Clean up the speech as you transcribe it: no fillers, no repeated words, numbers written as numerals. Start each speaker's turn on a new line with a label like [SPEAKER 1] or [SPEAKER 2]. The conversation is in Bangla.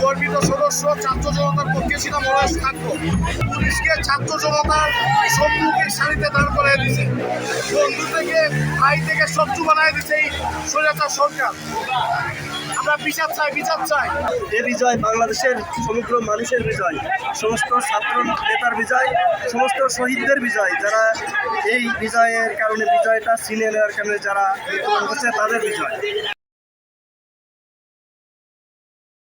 [SPEAKER 1] গর্বিত সদস্য ছাত্র জনতার পক্ষে ছিলাম ওরাস থাকতো। পুলিশকে ছাত্র জনতার সম্মুখে সারিতে দাঁড় করাই দিচ্ছে, বন্ধু থেকে ভাই থেকে শত্রু বানাই দিচ্ছে এই স্বৈরাচার সরকার। আমরা বিচার চাই, বিচার চাই।
[SPEAKER 2] এই বিজয় বাংলাদেশের সমগ্র মানুষের বিজয়, সমস্ত ছাত্র নেতার বিজয়, সমস্ত শহীদদের বিজয়, যারা এই বিজয়ের কারণে বিজয়টা ছিনে নেওয়ার কারণে যারা মৃত্যুবরণ করছে তাদের বিজয়।